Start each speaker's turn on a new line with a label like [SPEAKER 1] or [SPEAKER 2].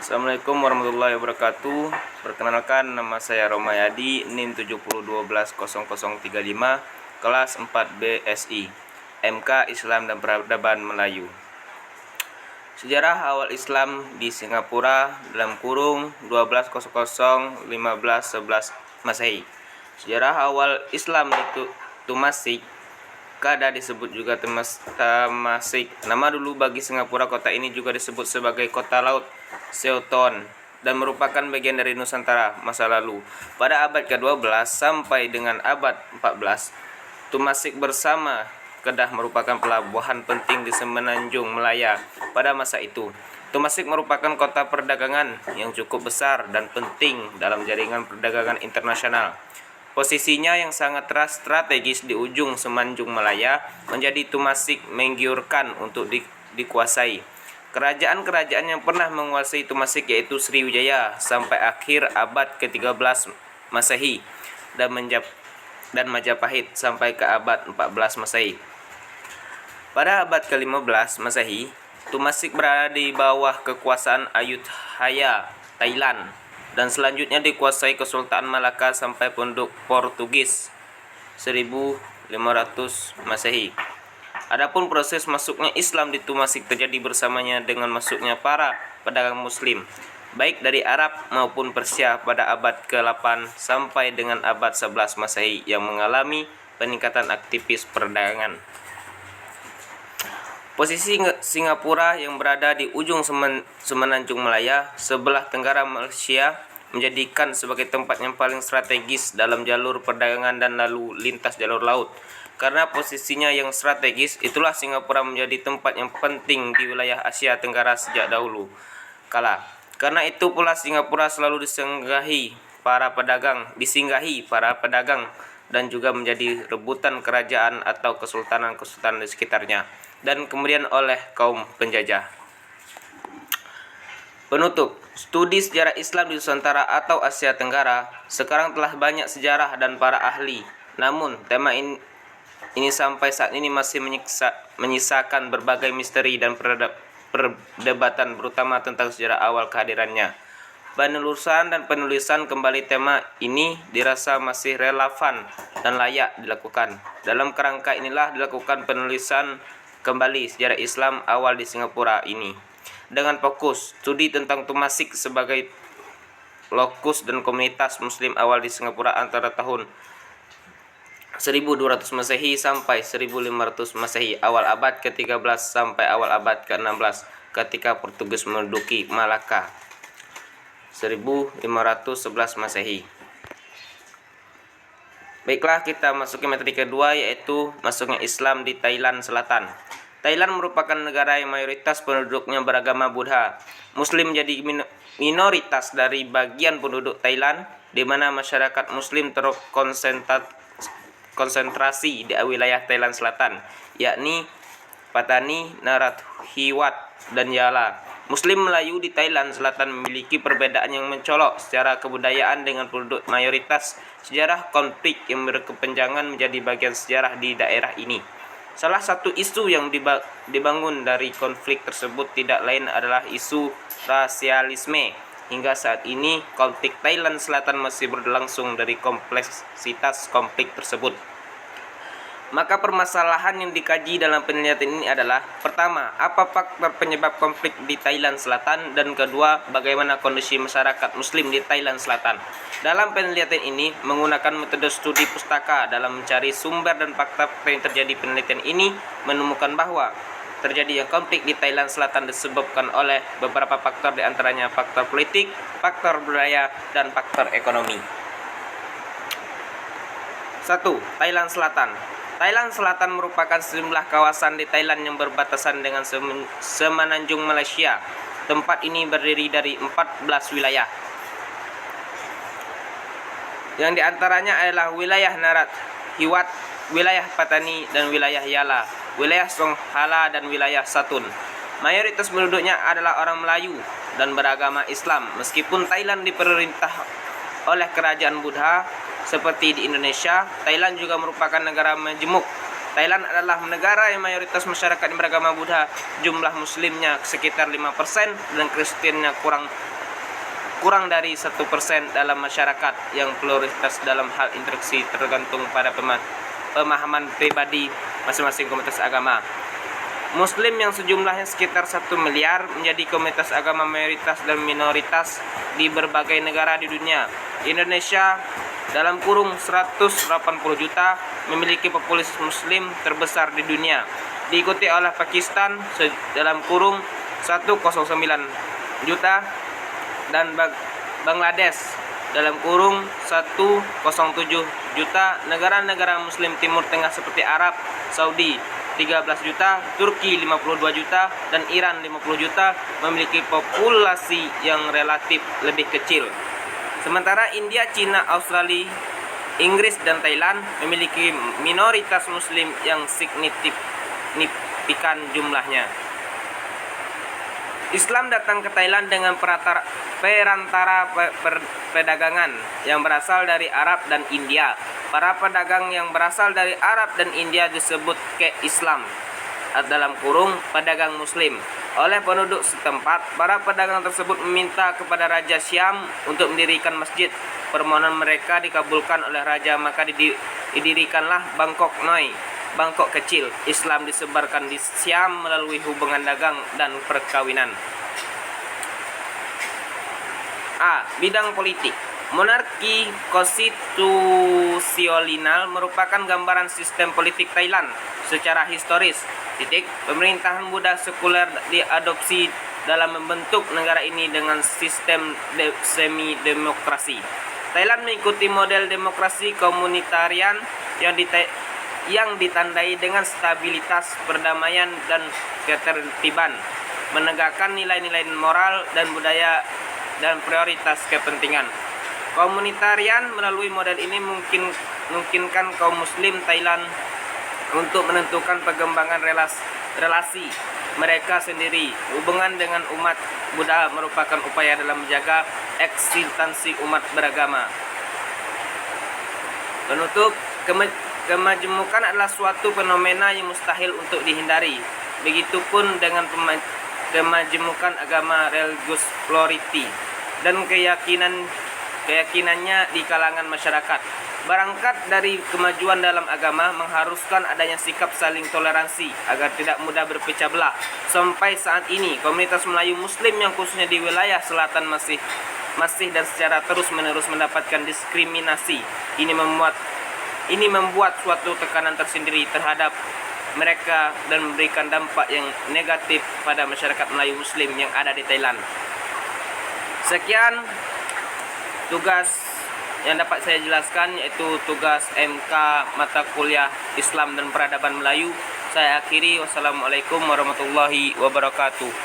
[SPEAKER 1] Assalamualaikum warahmatullahi wabarakatuh. Perkenalkan, nama saya Romayadi, NIM 70120035, kelas 4 BSI, MK Islam dan Peradaban Melayu. Sejarah awal Islam di Singapura dalam kurung 1200-1511 Masehi. Sejarah awal Islam di Temasek, kadang disebut juga Temasek. Nama dulu bagi Singapura, kota ini juga disebut sebagai kota laut Seuton dan merupakan bagian dari Nusantara masa lalu. Pada abad ke-12 sampai dengan abad 14, Temasek bersama Kedah merupakan pelabuhan penting di Semenanjung Malaya pada masa itu. Temasek merupakan kota perdagangan yang cukup besar dan penting dalam jaringan perdagangan internasional. Posisinya yang sangat strategis di ujung Semenanjung Malaya menjadi Temasek menggiurkan untuk dikuasai. Kerajaan-kerajaan yang pernah menguasai Temasek yaitu Sriwijaya sampai akhir abad ke-13 Masehi dan Majapahit sampai ke abad 14 Masehi. Pada abad ke-15 Masehi, Temasek berada di bawah kekuasaan Ayutthaya, Thailand, dan selanjutnya dikuasai Kesultanan Malaka sampai penduduk Portugis 1500 Masehi. Adapun proses masuknya Islam di Temasek terjadi bersamanya dengan masuknya para pedagang Muslim, baik dari Arab maupun Persia pada abad ke-8 sampai dengan abad 11 Masehi yang mengalami peningkatan aktivitas perdagangan. Posisi Singapura yang berada di ujung Semenanjung Malaya sebelah tenggara Malaysia menjadikan sebagai tempat yang paling strategis dalam jalur perdagangan dan lalu lintas jalur laut. Karena posisinya yang strategis, itulah Singapura menjadi tempat yang penting di wilayah Asia Tenggara sejak dahulu kala. Karena itu pula Singapura selalu disinggahi para pedagang dan juga menjadi rebutan kerajaan atau kesultanan-kesultanan di sekitarnya, dan kemudian oleh kaum penjajah. Penutup, studi sejarah Islam di Nusantara atau Asia Tenggara sekarang telah banyak sejarah dan para ahli. Namun, tema ini sampai saat ini masih menyisakan berbagai misteri dan perdebatan, terutama tentang sejarah awal kehadirannya. Penelusuran dan penulisan kembali tema ini dirasa masih relevan dan layak dilakukan. Dalam kerangka inilah dilakukan penulisan kembali sejarah Islam awal di Singapura ini, dengan fokus studi tentang Temasek sebagai lokus dan komunitas Muslim awal di Singapura antara tahun 1200 Masehi sampai 1500 Masehi, awal abad ke-13 sampai awal abad ke-16 ketika Portugis menduduki Malaka 1511 Masehi. Baiklah, kita masuk ke materi kedua, yaitu masuknya Islam di Thailand Selatan. Thailand merupakan negara yang mayoritas penduduknya beragama Buddha. Muslim menjadi minoritas dari bagian penduduk Thailand, di mana masyarakat Muslim terkonsentrasi di wilayah Thailand Selatan, yakni Patani, Narathiwat, dan Yala. Muslim Melayu di Thailand Selatan memiliki perbedaan yang mencolok secara kebudayaan dengan penduduk mayoritas. Sejarah konflik yang berkepanjangan menjadi bagian sejarah di daerah ini. Salah satu isu yang dibangun dari konflik tersebut tidak lain adalah isu rasialisme. Hingga saat ini, konflik Thailand Selatan masih berlangsung dari kompleksitas konflik tersebut. Maka permasalahan yang dikaji dalam penelitian ini adalah: pertama, apa faktor penyebab konflik di Thailand Selatan, dan kedua, bagaimana kondisi masyarakat Muslim di Thailand Selatan. Dalam penelitian ini menggunakan metode studi pustaka dalam mencari sumber dan fakta yang terjadi. Penelitian ini menemukan bahwa terjadinya konflik di Thailand Selatan disebabkan oleh beberapa faktor, diantaranya faktor politik, faktor budaya, dan faktor ekonomi. 1. Thailand Selatan. Thailand Selatan merupakan sejumlah kawasan di Thailand yang berbatasan dengan Semenanjung Malaysia. Tempat ini berdiri dari 14 wilayah, yang diantaranya adalah wilayah Narathiwat, wilayah Patani, dan wilayah Yala, wilayah Songkhla, dan wilayah Satun. Mayoritas penduduknya adalah orang Melayu dan beragama Islam. Meskipun Thailand diperintah oleh kerajaan Buddha seperti di Indonesia, Thailand juga merupakan negara majmuk Thailand adalah negara yang mayoritas masyarakat yang beragama Buddha, jumlah muslimnya sekitar 5% dan Kristennya kurang dari 1% dalam masyarakat yang pluralitas dalam hal interaksi tergantung pada pemahaman pribadi masing-masing komunitas agama. Muslim yang sejumlahnya sekitar 1 miliar menjadi komunitas agama mayoritas dan minoritas di berbagai negara di dunia. Indonesia dalam kurung 180 juta memiliki populasi muslim terbesar di dunia, diikuti oleh Pakistan dalam kurung 109 juta dan Bangladesh dalam kurung 107 juta. Negara-negara muslim timur tengah seperti Arab Saudi 13 juta, Turki 52 juta, dan Iran 50 juta memiliki populasi yang relatif lebih kecil. Sementara India, Cina, Australia, Inggris, dan Thailand memiliki minoritas muslim yang signifikan jumlahnya. Islam datang ke Thailand dengan perantara perdagangan yang berasal dari Arab dan India. Para pedagang yang berasal dari Arab dan India disebut ke-Islam dalam kurung pedagang muslim. Oleh penduduk setempat, para pedagang tersebut meminta kepada Raja Siam untuk mendirikan masjid. Permohonan mereka dikabulkan oleh Raja, maka didirikanlah Bangkok Noi, Bangkok kecil. Islam disebarkan di Siam melalui hubungan dagang dan perkawinan. A. Bidang politik. Monarki konstitusional merupakan gambaran sistem politik Thailand secara historis. Pemerintahan Buddha sekuler diadopsi dalam membentuk negara ini dengan sistem semi-demokrasi. Thailand mengikuti model demokrasi komunitarian yang ditandai dengan stabilitas, perdamaian, dan ketertiban, menegakkan nilai-nilai moral dan budaya dan prioritas kepentingan. Komunitarian melalui model ini memungkinkan kaum muslim Thailand untuk menentukan pengembangan relasi mereka sendiri. Hubungan dengan umat Buddha merupakan upaya dalam menjaga eksistensi umat beragama. Penutup, kemajemukan adalah suatu fenomena yang mustahil untuk dihindari. Begitupun dengan kemajemukan agama religius plurality dan keyakinannya di kalangan masyarakat. Berangkat dari kemajuan dalam agama mengharuskan adanya sikap saling toleransi agar tidak mudah berpecah belah. Sampai saat ini, komunitas Melayu Muslim yang khususnya di wilayah selatan masih dan secara terus-menerus mendapatkan diskriminasi. Ini membuat suatu tekanan tersendiri terhadap mereka dan memberikan dampak yang negatif pada masyarakat Melayu Muslim yang ada di Thailand. Sekian tugas yang dapat saya jelaskan, yaitu tugas MK mata kuliah Islam dan Peradaban Melayu. Saya akhiri, wassalamualaikum warahmatullahi wabarakatuh.